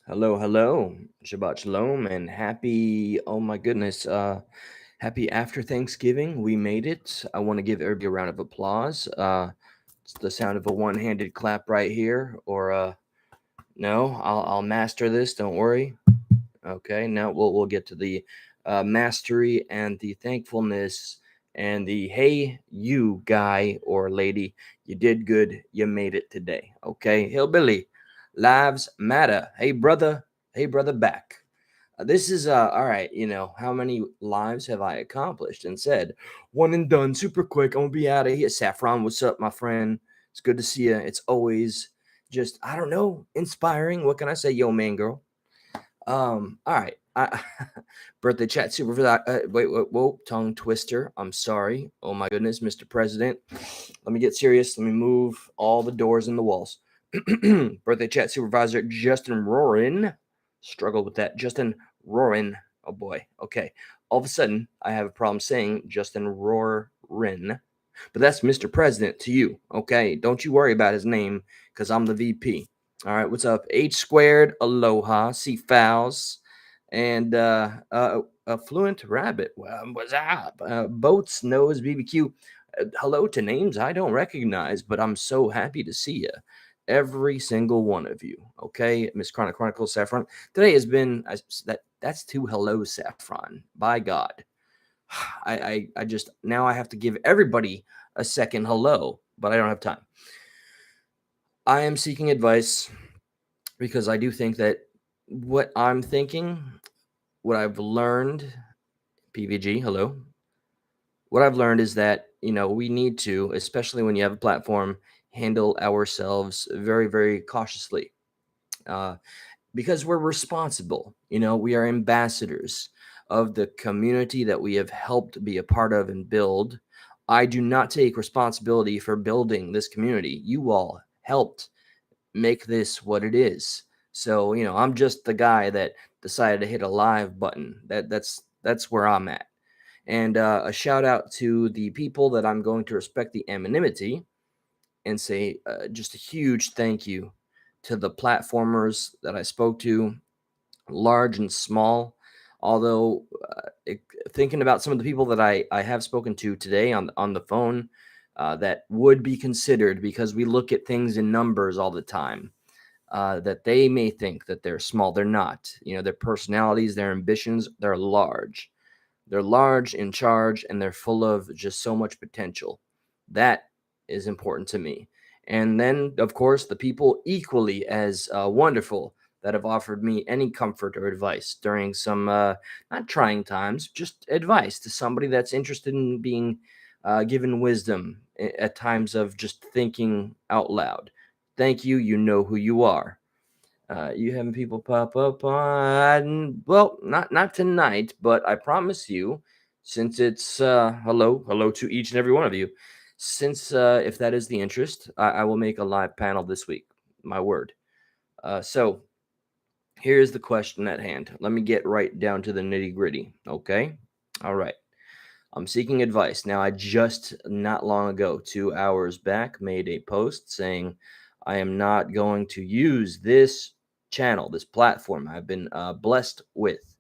Hello, hello. Shabbat shalom and happy, oh my goodness, happy after Thanksgiving. We made it. I want to give everybody a round of applause. It's the sound of a one-handed clap right here, or no, I'll master this. Don't worry. Okay, now we'll get to the mastery and the thankfulness and the hey, you guy or lady, you did good. You made it today. Okay, hillbilly, lives matter. Hey brother, back. This is all right. You know how many lives have I accomplished and said one and done, super quick. I'm gonna be out of here. Saffron, what's up, my friend? It's good to see you. It's always just I don't know, inspiring. What can I say, yo, man, girl? All right. Birthday chat super for that. Wait, whoa, tongue twister. I'm sorry. Oh my goodness, Mr. President. Let me get serious. Let me move all the doors and the walls. Birthday chat supervisor Justin Roarin. Struggled with that. Justin Roarin. Oh boy. Okay. All of a sudden, I have a problem saying Justin Roarin. But that's Mr. President to you. Okay. Don't you worry about his name because I'm the VP. All right, what's up? H squared, aloha, sea fowls, and a fluent rabbit. Well, what's up? Boats, nose, BBQ. Hello to names I don't recognize, but I'm so happy to see you. Every single one of you. Okay, Miss Chronic Chronicle Saffron. Today has been that's two hello Saffron. By God, I just now I have to give everybody a second hello, but I don't have time. I am seeking advice because I do think that what I'm thinking, what I've learned, PVG, hello. What I've learned is that, we need to, especially when you have a platform, handle ourselves very, very cautiously uh, because we're responsible. We are ambassadors of the community that we have helped be a part of and build. I do not take responsibility for building this community. You all helped make this what it is. So, I'm just the guy that decided to hit a live button. That's where I'm at. And a shout out to the people that I'm going to respect the anonymity and say just a huge thank you to the platformers that I spoke to, large and small. Although, thinking about some of the people that I have spoken to today on the phone, that would be considered because we look at things in numbers all the time, that they may think that they're small. They're not. Their personalities, their ambitions, they're large. They're large, in charge, and they're full of just so much potential. That is important to me. And then, of course, the people equally as wonderful that have offered me any comfort or advice during some not trying times, just advice to somebody that's interested in being given wisdom at times of just thinking out loud. Thank you. You know who you are. You having people pop up on, well, not tonight, but I promise you, since it's hello to each and every one of you. Since if that is the interest, I will make a live panel this week. My word. So here's the question at hand. Let me get right down to the nitty gritty. Okay. All right. I'm seeking advice. Now, I just not long ago, 2 hours back, made a post saying I am not going to use this channel, this platform I've been blessed with,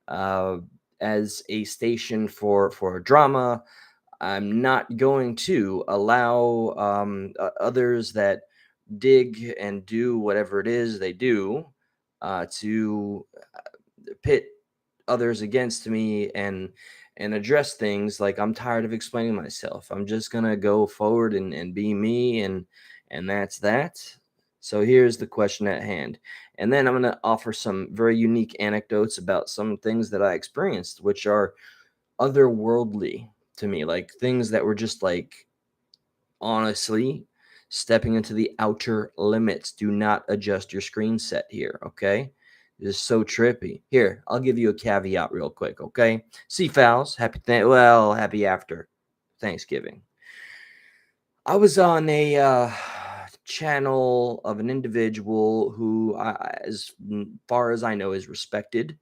uh, as a station for drama. I'm not going to allow others that dig and do whatever it is they do to pit others against me and address things like I'm tired of explaining myself. I'm just gonna go forward and be me and that's that. So here's the question at hand. And then I'm gonna offer some very unique anecdotes about some things that I experienced, which are otherworldly to me, like things that were just like honestly stepping into the outer limits. Do not adjust your screen set here, okay? It is so trippy. Here, I'll give you a caveat real quick, okay? Sea fowls, happy after Thanksgiving. I was on a channel of an individual who, as far as I know, is respected.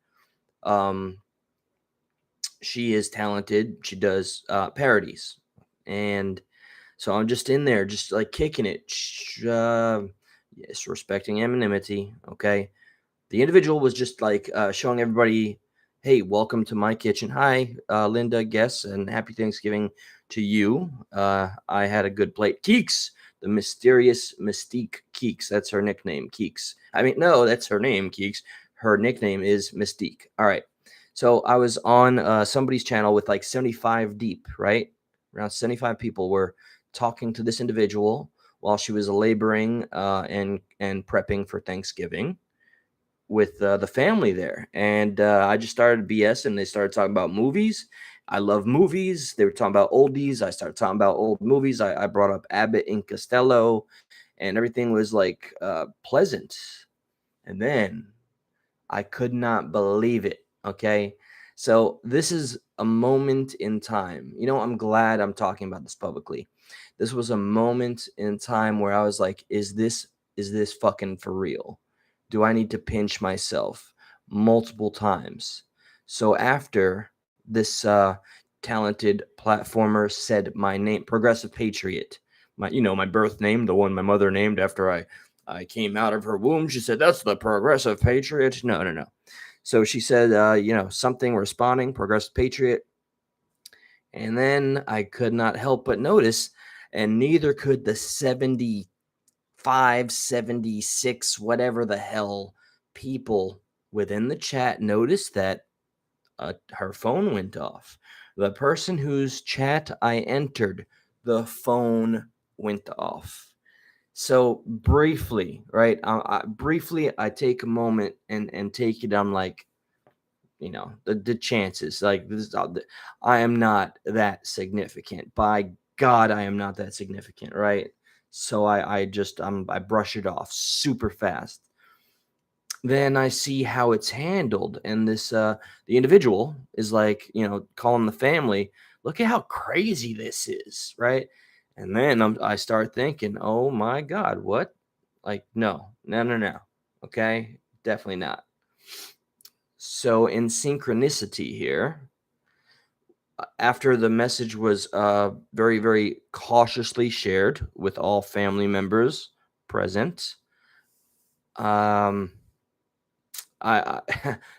Um, she is talented. She does parodies, and so I'm just in there, just like kicking it. Yes, respecting anonymity. Okay. The individual was just like showing everybody, hey, welcome to my kitchen. Hi, Linda, guests, and happy Thanksgiving to you. I had a good plate. Keeks, the mysterious Mystique Keeks. That's her nickname, Keeks. I mean, no, that's her name, Keeks. Her nickname is Mystique. All right. So I was on somebody's channel with like 75 deep, right? Around 75 people were talking to this individual while she was laboring and prepping for Thanksgiving with the family there. And I just started BS and they started talking about movies. I love movies. They were talking about oldies. I started talking about old movies. I brought up Abbott and Costello, and everything was like pleasant. And then I could not believe it. Okay. So this is a moment in time. I'm glad I'm talking about this publicly. This was a moment in time where I was like, is this fucking for real? Do I need to pinch myself multiple times? So after this talented platformer said my name, Progressive Patriot, my birth name, the one my mother named after I came out of her womb. She said, that's the Progressive Patriot. No, no, no. So she said, something responding, Progressive Patriot. And then I could not help but notice, and neither could the 75, 76, whatever the hell people within the chat notice that her phone went off. The person whose chat I entered, the phone went off. So briefly, right? Briefly, I take a moment and take it. I'm like, the chances. Like this, I am not that significant. By God, I am not that significant, right? So I brush it off super fast. Then I see how it's handled, and the individual is like, calling the family, look at how crazy this is, right? And then I start thinking, oh my God, what? Like, no, no, no, no. Okay, definitely not. So in synchronicity here, after the message was very, very cautiously shared with all family members present, um,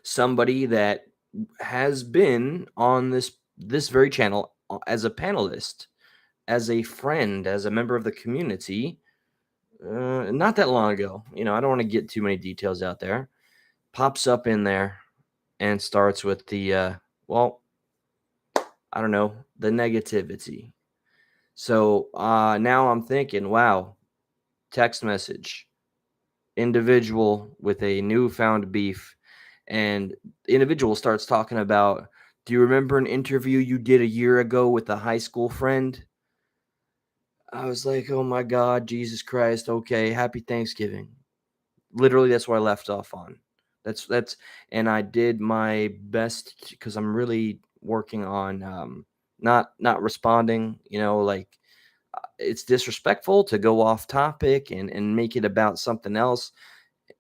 somebody that has been on this very channel as a panelist, as a friend, as a member of the community, not that long ago. I don't want to get too many details out there. Pops up in there and starts with well, I don't know, the negativity. So now I'm thinking, wow, text message, individual with a newfound beef, and the individual starts talking about, do you remember an interview you did a year ago with a high school friend? I was like, oh my God, Jesus Christ. Okay, happy Thanksgiving. Literally, that's where I left off on. That's and I did my best because I'm really working on not responding, like it's disrespectful to go off topic and make it about something else.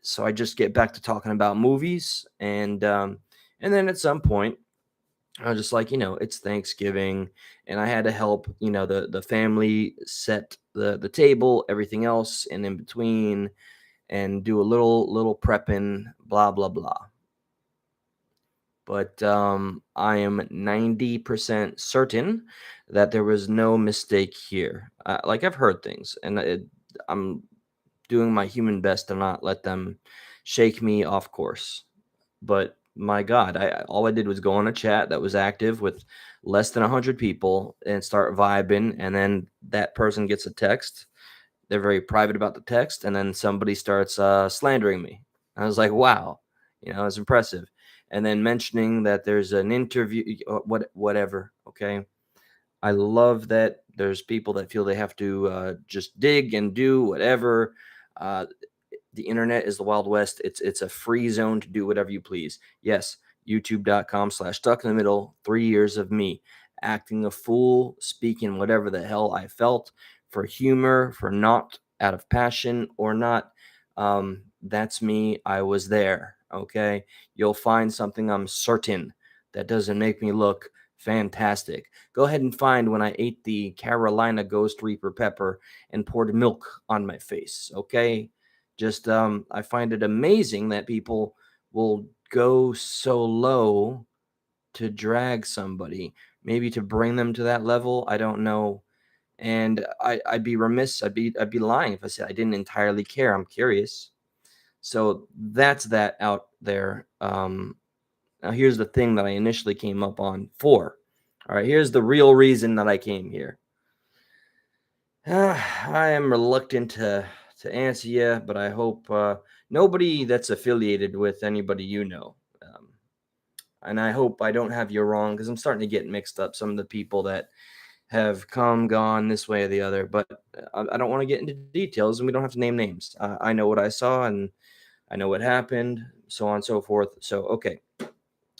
So I just get back to talking about movies, and then at some point I was just like, it's Thanksgiving, and I had to help, the family set the table, everything else, and in between, and do a little prepping, blah blah blah. But I am 90% certain that there was no mistake here. Like I've heard things, and I'm doing my human best to not let them shake me off course. But my God, all I did was go on a chat that was active with less than 100 people and start vibing, and then that person gets a text. They're very private about the text, and then somebody starts slandering me. I was like, wow, it's impressive. And then mentioning that there's an interview, whatever. Okay, I love that there's people that feel they have to just dig and do whatever. Uh, the internet is the Wild West. It's a free zone to do whatever you please. Yes, youtube.com/stuck in the middle. 3 years of me acting a fool, speaking whatever the hell I felt for humor, for not out of passion or not. That's me. I was there. Okay. You'll find something, I'm certain, that doesn't make me look fantastic. Go ahead and find when I ate the Carolina Ghost Reaper pepper and poured milk on my face. Okay. Just I find it amazing that people will go so low to drag somebody, maybe to bring them to that level. I don't know. And I'd be remiss, I'd be lying if I said I didn't entirely care. I'm curious. So that's that out there. Now here's the thing that I initially came up on for. All right, here's the real reason that I came here. I am reluctant to answer you, but I hope nobody that's affiliated with anybody you know. And I hope I don't have you wrong, because I'm starting to get mixed up. Some of the people that have come, gone this way or the other, but I don't want to get into details, and we don't have to name names. I know what I saw, and I know what happened, so on and so forth. So, okay,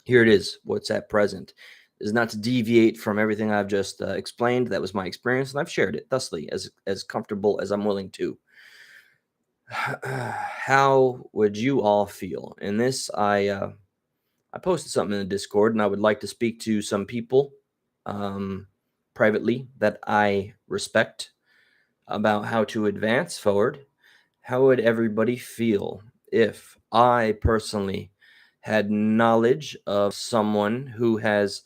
here it is. What's at present is not to deviate from everything I've just explained. That was my experience, and I've shared it thusly as comfortable as I'm willing to. How would you all feel? In this, I posted something in the Discord, and I would like to speak to some people um, privately that I respect about how to advance forward. How would everybody feel if I personally had knowledge of someone who has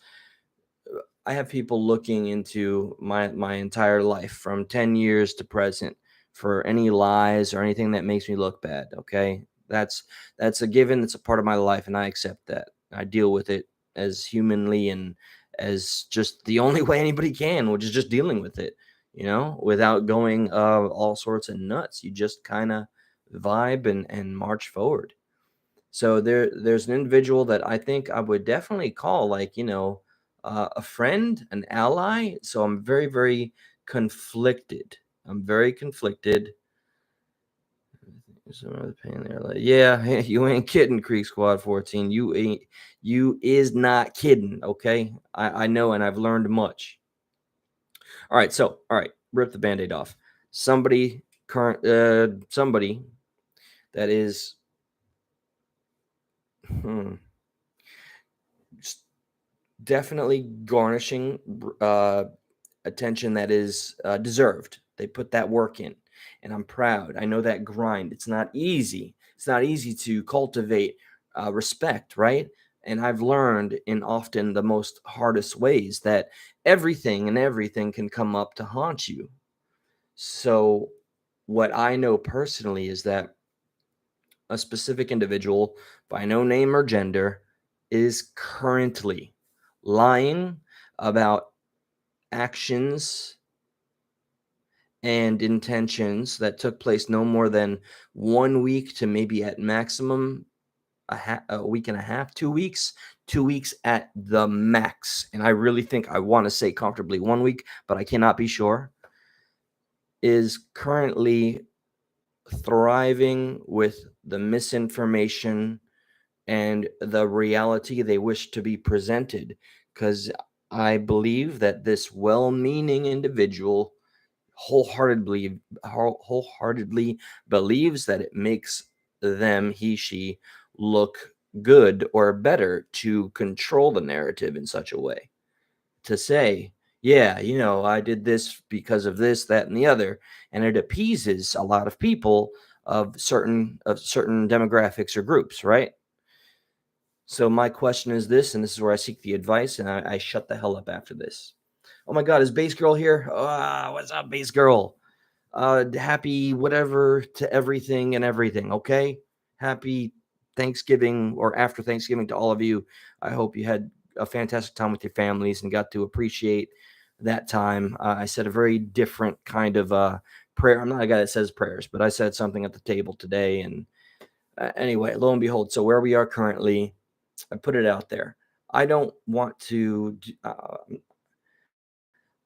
I have people looking into my entire life from 10 years to present for any lies or anything that makes me look bad, okay? That's a given, that's a part of my life, and I accept that. I deal with it as humanly and as just the only way anybody can, which is just dealing with it, without going all sorts of nuts. You just kind of vibe and march forward. So there's an individual that I think I would definitely call, like, a friend, an ally. So I'm very, very conflicted. I'm very conflicted. There's another pain there. Like, yeah, you ain't kidding, Creek Squad 14. You is not kidding. Okay. I know, and I've learned much. All right, rip the band-aid off. Somebody that is hmm, definitely garnishing attention that is deserved. They put that work in, and I'm proud. I know that grind. It's not easy. It's not easy to cultivate respect, right? And I've learned in often the most hardest ways that everything can come up to haunt you. So, what I know personally is that a specific individual, by no name or gender, is currently lying about actions and intentions that took place no more than 1 week to maybe at maximum a week and a half, 2 weeks, 2 weeks at the max. And I really think I want to say comfortably 1 week, but I cannot be sure. Is currently thriving with the misinformation and the reality they wish to be presented. Because I believe that this well meaning individual wholeheartedly believes that it makes he she look good or better to control the narrative in such a way, to say, yeah, I did this because of this, that, and the other, and it appeases a lot of people of certain demographics or groups, right? So my question is this, and this is where I seek the advice, and I shut the hell up after this. Oh my God, is Base Girl here? What's up, Base Girl? Happy whatever to everything and everything. Okay, happy Thanksgiving or after Thanksgiving to all of you. I hope you had a fantastic time with your families and got to appreciate that time. I said a very different kind of prayer. I'm not a guy that says prayers, but I said something at the table today. And anyway, lo and behold, so where we are currently, I put it out there. I don't want to.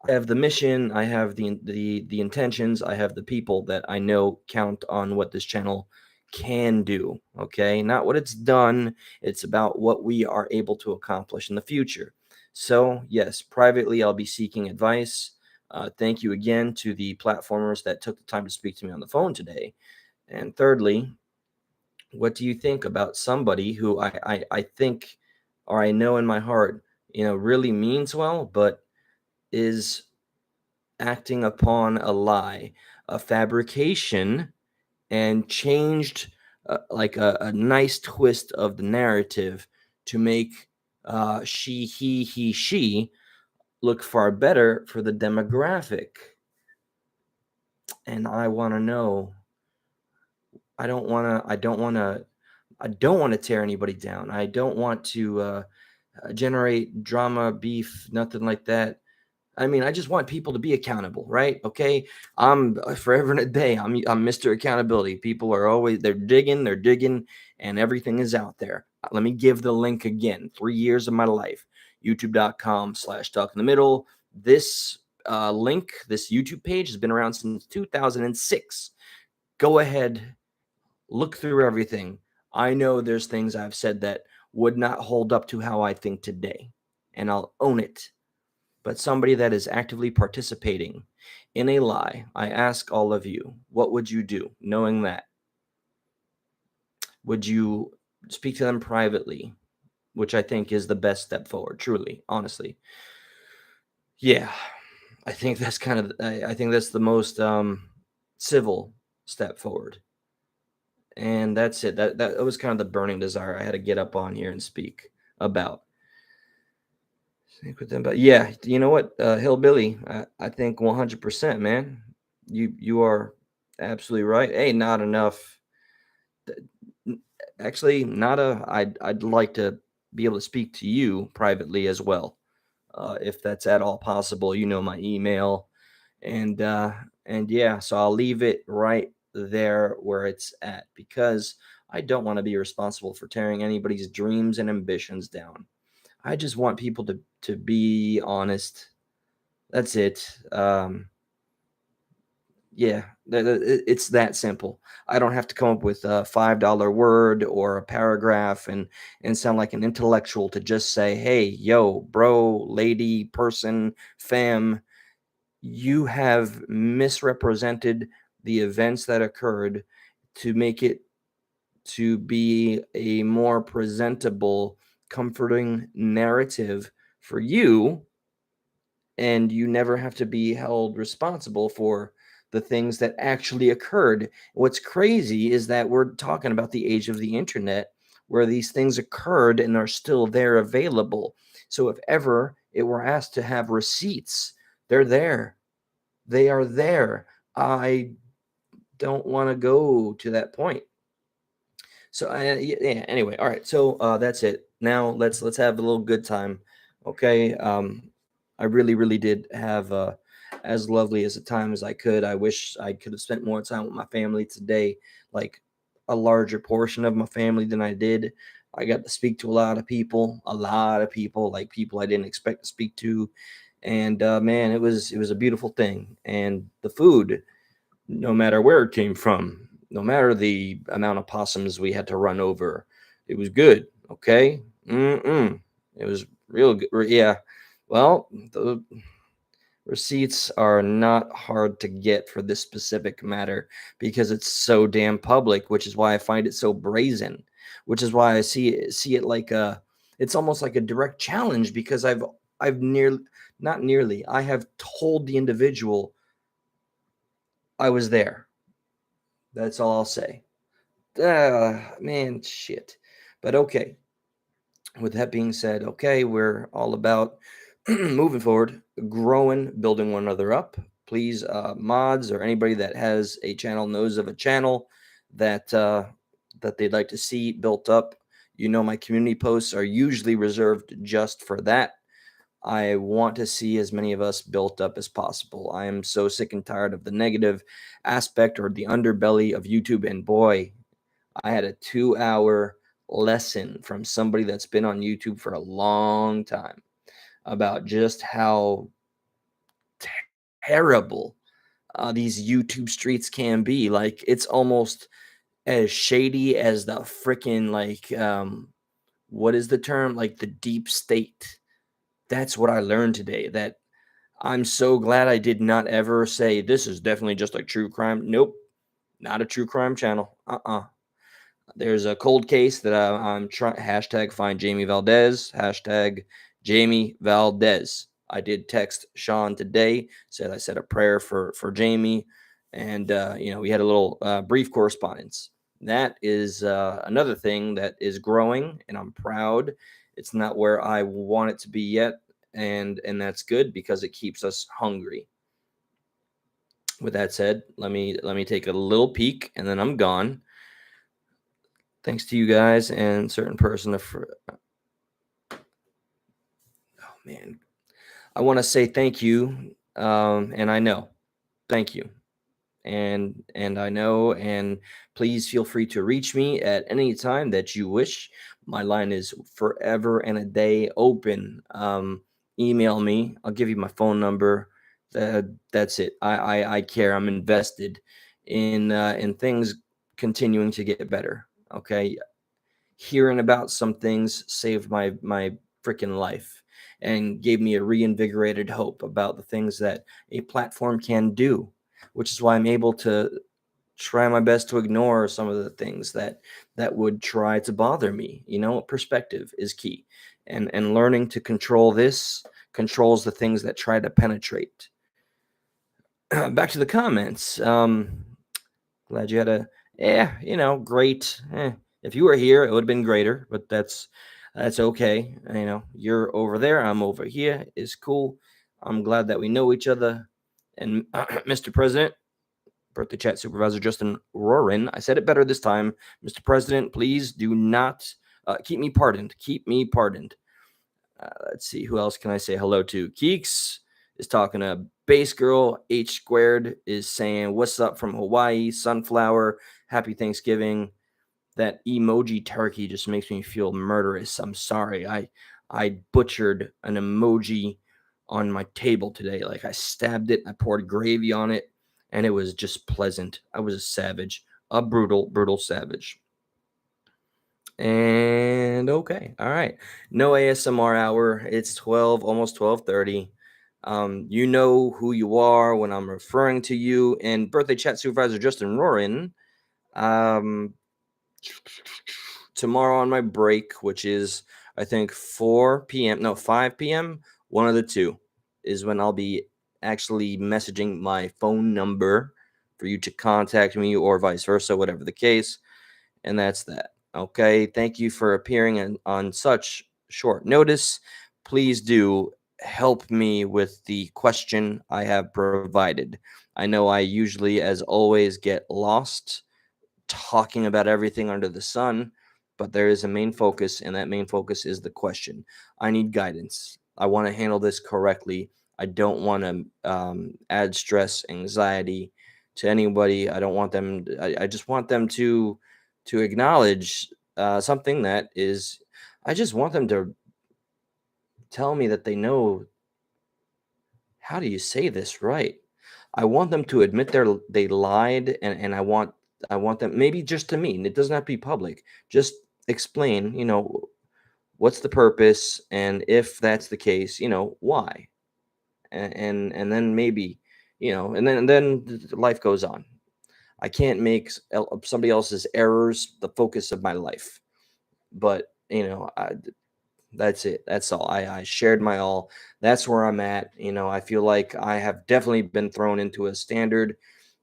I have the mission, I have the intentions, I have the people that I know count on what this channel can do. Okay, not what it's done. It's about what we are able to accomplish in the future. So yes, privately, I'll be seeking advice. Thank you again to the platformers that took the time to speak to me on the phone today. And thirdly, what do you think about somebody who I think, or I know in my heart, really means well, but is acting upon a lie, a fabrication, and changed like a nice twist of the narrative to make she, he, she look far better for the demographic. And I want to know, I don't want to tear anybody down. I don't want to generate drama, beef, nothing like that. I mean, I just want people to be accountable, right? Okay, I'm forever and a day. I'm Mr. Accountability. People are always they're digging, and everything is out there. Let me give the link again. 3 years of my life, YouTube.com/Talk in the Middle. This link, this YouTube page has been around since 2006. Go ahead, look through everything. I know there's things I've said that would not hold up to how I think today, and I'll own it. But somebody that is actively participating in a lie, I ask all of you, what would you do knowing that? Would you speak to them privately, which I think is the best step forward, truly, honestly? Yeah, I think that's kind of, I think that's the most civil step forward. And that's it. That was kind of the burning desire I had to get up on here and speak about. Speak with them, but yeah, you know what, hillbilly, I think 100%, man. You are absolutely right. Hey, not enough. n- Actually, not a. I'd like to be able to speak to you privately as well, if that's at all possible. You know my email, and yeah, so I'll leave it right there where it's at because I don't want to be responsible for tearing anybody's dreams and ambitions down. I just want people to be honest. That's it. Yeah, it's that simple. I don't have to come up with a $5 word or a paragraph and sound like an intellectual to just say, "Hey, yo, bro, lady, person, fam, you have misrepresented the events that occurred to make it to be a more presentable, comforting narrative for you, and you never have to be held responsible for the things that actually occurred." What's crazy is that we're talking about the age of the internet where these things occurred and are still there available. So if ever it were asked to have receipts, they're there. They are there. I don't want to go to that point. So yeah, anyway, all right. So that's it. Now let's have a little good time. Okay. I really did have as lovely as a time as I could. I wish I could have spent more time with my family today, like a larger portion of my family than I did. I got to speak to a lot of people, like people I didn't expect to speak to, and man, it was a beautiful thing. And the food, no matter where it came from, no matter the amount of possums we had to run over, it was good. Okay. It was real good. Yeah. Well, the receipts are not hard to get for this specific matter because it's so damn public, which is why I find it so brazen, which is why I see it like a, it's almost like a direct challenge because I've nearly, not nearly, I have told the individual I was there. That's all I'll say. Man, shit. But okay. With that being said, okay, we're all about moving forward, growing, building one another up. Please, mods or anybody that has a channel, knows of a channel that that they'd like to see built up. You know, my community posts are usually reserved just for that. I want to see as many of us built up as possible. I am so sick and tired of the negative aspect or the underbelly of YouTube. And boy, I had a 2 hour lesson from somebody that's been on YouTube for a long time about just how terrible these YouTube streets can be. Like, it's almost as shady as the freaking, like, what is the term? Like the deep state. That's what I learned today. That I'm so glad I did not ever say this is definitely just like true crime. Nope, not a true crime channel. There's a cold case that I'm trying. Hashtag find Jamie Valdez. Hashtag Jamie Valdez. I did text Sean today. Said I said a prayer for Jamie, And we had a little brief correspondence. That is another thing that is growing, and I'm proud. It's not where I want it to be yet, and that's good because it keeps us hungry. With that said, let me take a little peek, and then I'm gone. Thanks to you guys and certain person. Oh man, I want to say thank you, and I know, thank you. And I know, and please feel free to reach me at any time that you wish. My line is forever and a day open. Email me. I'll give you my phone number. That's it. I care. I'm invested in things continuing to get better. Okay, hearing about some things saved my freaking life and gave me a reinvigorated hope about the things that a platform can do, which is why I'm able to try my best to ignore some of the things that would try to bother me. Perspective is key, and learning to control this controls the things that try to penetrate. Back to the comments. Glad you had a, great. If you were here, it would have been greater, but that's okay. You're over there, I'm over here. It's cool. I'm glad that we know each other. And Mr. President, birthday chat supervisor Justin Rorin, I said it better this time. Mr. President, please do not keep me pardoned. Keep me pardoned. Let's see, who else can I say hello to? Keeks is talking to Base Girl. H Squared is saying, "What's up from Hawaii?" Sunflower, happy Thanksgiving. That emoji turkey just makes me feel murderous. I'm sorry. I butchered an emoji on my table today. Like, I stabbed it, I poured gravy on it, and it was just pleasant. I was a savage, a brutal savage. And okay, all right. No ASMR hour. It's 12, almost 12:30. You know who you are when I'm referring to you. And birthday chat supervisor Justin Rorin. Um, Tomorrow on my break, which is I think 4 p.m. No, 5 p.m. One of the two is when I'll be actually messaging my phone number for you to contact me, or vice versa, whatever the case. And that's that. Okay. Thank you for appearing on such short notice. Please do help me with the question I have provided. I know I usually, as always, get lost talking about everything under the sun, but there is a main focus, and that main focus is the question. I need guidance. I want to handle this correctly. I don't want to add stress, anxiety to anybody. I don't want them. I just want them to acknowledge something that is. I just want them to tell me that they know. How do you say this right? I want them to admit they lied, and I want them, maybe just to me. And it doesn't have to be public. Just explain, what's the purpose, and if that's the case, why, and then maybe, and then life goes on. I can't make somebody else's errors the focus of my life, but that's it. That's all. I shared my all. That's where I'm at. I feel like I have definitely been thrown into a standard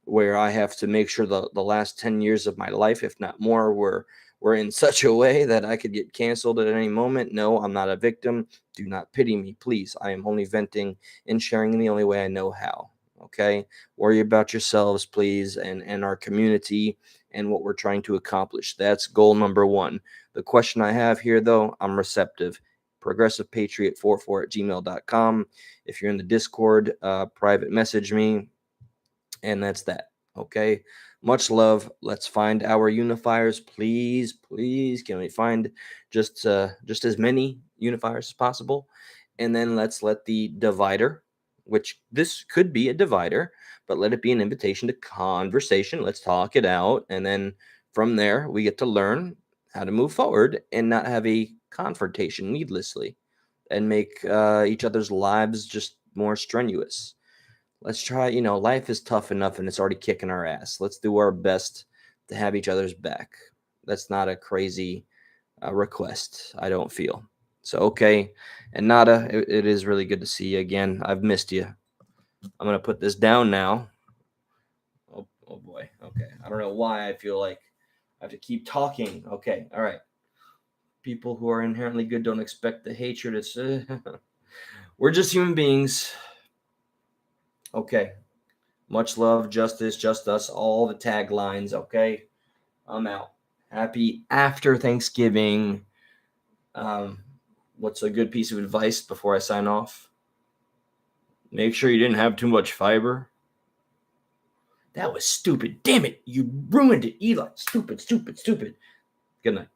where I have to make sure the last 10 years of my life, if not more, were in such a way that I could get canceled at any moment. No, I'm not a victim. Do not pity me, please. I am only venting and sharing in the only way I know how. Okay? Worry about yourselves, please, and our community and what we're trying to accomplish. That's goal number one. The question I have here, though, I'm receptive. ProgressivePatriot44@gmail.com. If you're in the Discord, private message me, and that's that. Okay. Much love. Let's find our unifiers, please. Please, can we find just as many unifiers as possible? And then let's let the divider, which this could be a divider, but let it be an invitation to conversation. Let's talk it out, and then from there we get to learn how to move forward and not have a confrontation needlessly, and make each other's lives just more strenuous. Let's try, life is tough enough and it's already kicking our ass. Let's do our best to have each other's back. That's not a crazy request, I don't feel. So, okay. And Nada, it is really good to see you again. I've missed you. I'm going to put this down now. Oh Oh boy. Okay. I don't know why I feel like I have to keep talking. Okay. All right. People who are inherently good don't expect the hatred. It's we're just human beings. Okay. Much love, justice, just us. All the taglines. Okay. I'm out. Happy after Thanksgiving. Um, what's a good piece of advice before I sign off? Make sure you didn't have too much fiber. That was stupid. Damn it. You ruined it, Eli. Stupid, stupid, stupid. Good night.